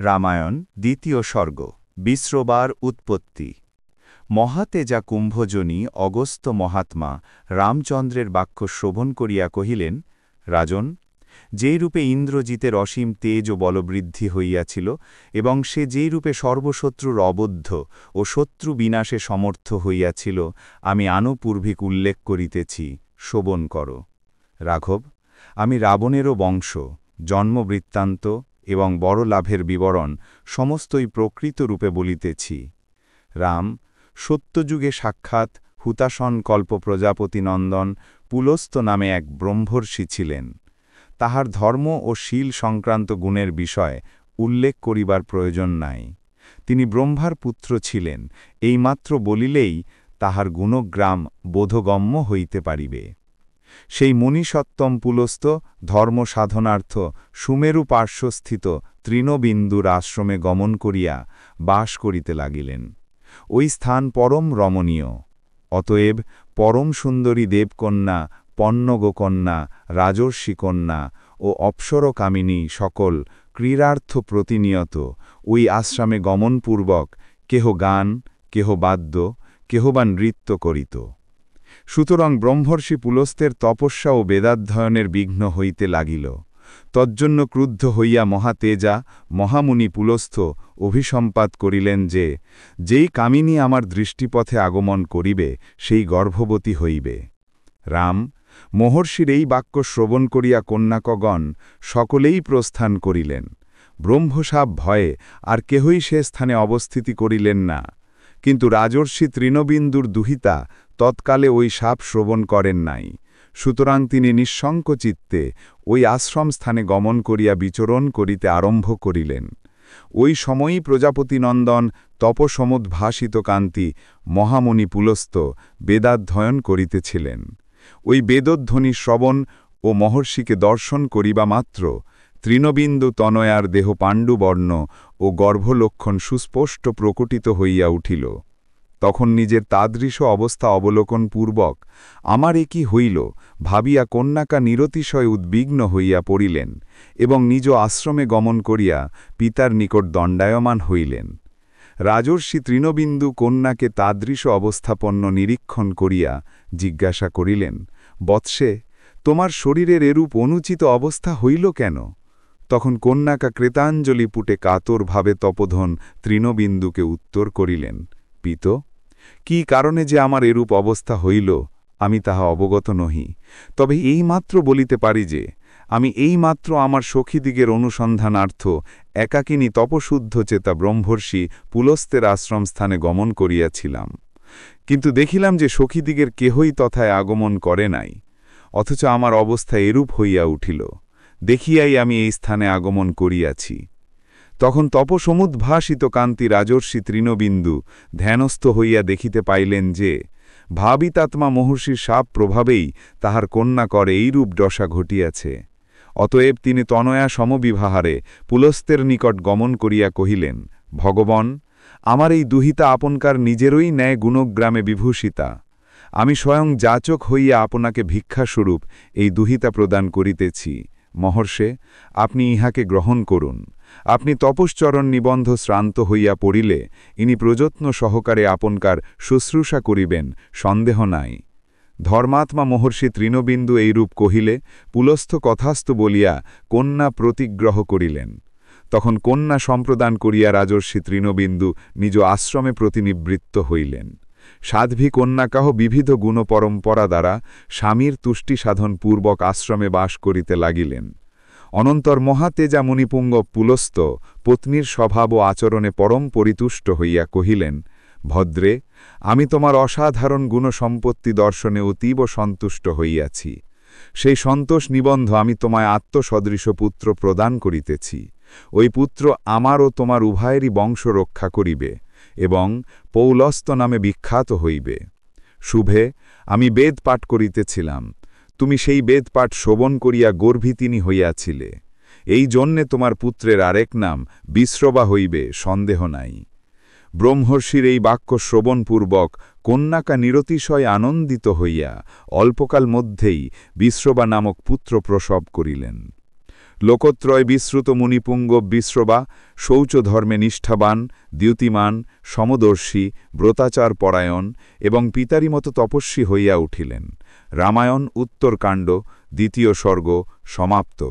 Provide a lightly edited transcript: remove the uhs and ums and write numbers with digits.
রামায়ণ দ্বিতীয় সর্গ বিশ্রবার উৎপত্তি মহাতেজা কুম্ভজনী অগস্ত্য মহাত্মা রামচন্দ্রের বাক্য শ্রবণ করিয়া কহিলেন, রাজন, যেই রূপে ইন্দ্রজিতের অসীম তেজ ও বলবৃদ্ধি হইয়াছিল এবং সে যেই রূপে সর্বশত্রুর অবদ্ধ ও শত্রু বিনাশে সমর্থ হইয়াছিল, আমি আনুপূর্বিক উল্লেখ করিতেছি, শোভন কর। রাঘব, আমি রাবণেরও বংশ, জন্মবৃত্তান্ত এবং বড় লাভের বিবরণ সমস্তই প্রকৃত রূপে বলিতেছি। রাম, সত্যযুগে সাক্ষাৎ হুতাশন কল্প প্রজাপতিনন্দন পুলস্ত্য নামে এক ব্রহ্মর্ষি ছিলেন। তাহার ধর্ম ও শীল সংক্রান্ত গুণের বিষয় উল্লেখ করিবার প্রয়োজন নাই। তিনি ব্রহ্মার পুত্র ছিলেন, এইমাত্র বলিলেই তাহার গুণগ্রাম বোধগম্য হইতে পারিবে। সেই মণিসত্তম পুলস্ত্য ধর্মসাধনার্থ সুমেরু পার্শ্বস্থিত তৃণবিন্দুর আশ্রমে গমন করিয়া বাস করিতে লাগিলেন। ওই স্থান পরম রমণীয়। অতএব পরম সুন্দরী দেবকন্যা, পন্নগকন্যা, রাজর্ষিকন্যা ও অপ্সরকামিনী সকল ক্রীড়ার্থ প্রতিনিয়ত ওই আশ্রমে গমনপূর্বক কেহ গান, কেহ বাদ্য, কেহ বা নৃত্য করিত। সুতরাং ব্রহ্মর্ষি পুলস্ত্যের তপস্যা ও বেদাধ্যয়নের বিঘ্ন হইতে লাগিল। তজ্জন্য ক্রুদ্ধ হইয়া মহাতেজা মহামুনি পুলস্থ অভিসম্পাত করিলেন যে, যেই কামিনী আমার দৃষ্টিপথে আগমন করিবে সেই গর্ভবতী হইবে। রাম, মহর্ষির এই বাক্য শ্রবণ করিয়া কন্যাকগণ সকলেই প্রস্থান করিলেন। ব্রহ্মসাপ ভয়ে আর কেহই সে স্থানে অবস্থিতি করিলেন না। কিন্তু রাজর্ষি তৃণবিন্দুর দুহিতা তৎকালে ওই সাপ শ্রবণ করেন নাই। সুতরাং তিনি নিঃসংকোচিত্তে ওই আশ্রমস্থানে গমন করিয়া বিচরণ করিতে আরম্ভ করিলেন। ওই সময়ই প্রজাপতিনন্দন তপসমুদ্ভাসিত কান্তি মহামুনি পুলস্ত্য বেদাধ্যয়ন করিতেছিলেন। ওই বেদধ্বনি শ্রবণ ও মহর্ষিকে দর্শন করিবা মাত্র তৃণবিন্দু তনয়ার দেহ পাণ্ডুবর্ণ ও গর্ভলক্ষণ সুস্পষ্ট প্রকটিত হইয়া উঠিল। তখন নিজের তাদৃশ অবস্থা অবলোকনপূর্বক আমার এ কি হইল ভাবিয়া কন্যাকা নিরতিশয় উদ্বিগ্ন হইয়া পড়িলেন এবং নিজ আশ্রমে গমন করিয়া পিতার নিকট দণ্ডায়মান হইলেন। রাজর্ষি তৃণবিন্দু কন্যাকে তাদৃশ অবস্থাপন্ন নিরীক্ষণ করিয়া জিজ্ঞাসা করিলেন, বৎসে, তোমার শরীরের এরূপ অনুচিত অবস্থা হইল কেন? তখন কন্যাকা কৃতাঞ্জলি পুটে কাতরভাবে তপোধন তৃণবিন্দুকে উত্তর করিলেন, পিত, কি কারণে যে আমার এরূপ অবস্থা হইল আমি তাহা অবগত নহি। তবে এইমাত্র বলিতে পারি যে, আমি এইমাত্র আমার সখীদিগের অনুসন্ধানার্থ একাকিনী তপশুদ্ধ চেতা ব্রহ্মর্ষি পুলস্ত্যের আশ্রমস্থানে গমন করিয়াছিলাম। কিন্তু দেখিলাম যে সখীদিগের কেহই তথায় আগমন করে নাই, অথচ আমার অবস্থা এরূপ হইয়া উঠিল। দেখিয়াই আমি এই স্থানে আগমন করিয়াছি। তখন তপসমুদ্ভাসিত কান্তি রাজর্ষি তৃণবিন্দু ধ্যানস্থ হইয়া দেখিতে পাইলেন যে, ভাবিতাত্মা মহর্ষির শাপ প্রভাবেই তাহার কন্যা করে এইরূপ দশা ঘটিয়াছে। অতএব তিনি তনয়া সমবিবাহারে পুলস্ত্যের নিকট গমন করিয়া কহিলেন, ভগবন, আমার এই দুহিতা আপনকার নিজেরই ন্যায় গুণগ্রামে বিভূষিতা। আমি স্বয়ং যাচক হইয়া আপনাকে ভিক্ষাস্বরূপ এই দুহিতা প্রদান করিতেছি। মহর্ষে, আপনি ইহাকে গ্রহণ করুন। আপনি তপশ্চরণ নিবন্ধ শ্রান্ত হইয়া পড়িলে ইনি প্রযত্ন সহকারে আপনকার শুশ্রূষা করিবেন, সন্দেহ নাই। ধর্মাত্মা মহর্ষি তৃণবিন্দু এইরূপ কহিলে পুলস্থ কথাস্থ বলিয়া কন্যা প্রতিগ্রহ করিলেন। তখন কন্যা সম্প্রদান করিয়া রাজর্ষি তৃণবিন্দু নিজ আশ্রমে প্রতিনিবৃত্ত হইলেন। সাধ্বী কন্যাকাহ বিবিধ গুণপরম্পরা দ্বারা স্বামীর তুষ্টি সাধন পূর্বক আশ্রমে বাস করিতে লাগিলেন। অনন্তর মহাতেজা মুনিপুঙ্গ পুলস্ত্য পত্নীর স্বভাব ও আচরণে পরম পরিতুষ্ট হইয়া কহিলেন, ভদ্রে, আমি তোমার অসাধারণ গুণসম্পত্তি দর্শনে অতীব সন্তুষ্ট হইয়াছি। সেই সন্তোষ নিবন্ধ আমি তোমায় আত্মসদৃশ পুত্র প্রদান করিতেছি। ওই পুত্র আমার ও তোমার উভয়েরই বংশ রক্ষা করিবে এবং পৌলস্ত্য নামে বিখ্যাত হইবে। শুভে, আমি বেদ পাঠ করিতেছিলাম। তুমি সেই বেদপাঠ শ্রবণ করিয়া গর্ভিতিনী হইয়াছিলে। এই জন্যে তোমার পুত্রের আরেক নাম বিশ্রবা হইবে, সন্দেহ নাই। ব্রহ্মর্ষির এই বাক্য শ্রবণপূর্বক কন্যাকা নিরতিশয় আনন্দিত হইয়া অল্পকাল মধ্যেই বিশ্রবা নামক পুত্র প্রসব করিলেন। লোকত্রয় বিশ্রুত মুনিপুঙ্গ বিশ্রবা শৌচধর্মে নিষ্ঠাবান দ্যুতিমান সমদর্শী ব্রতাচার পরায়ণ এবং পিতারই মতো তপস্বী হইয়া উঠিলেন। রামায়ণ উত্তরকাণ্ড 2য় সর্গ সমাপ্ত।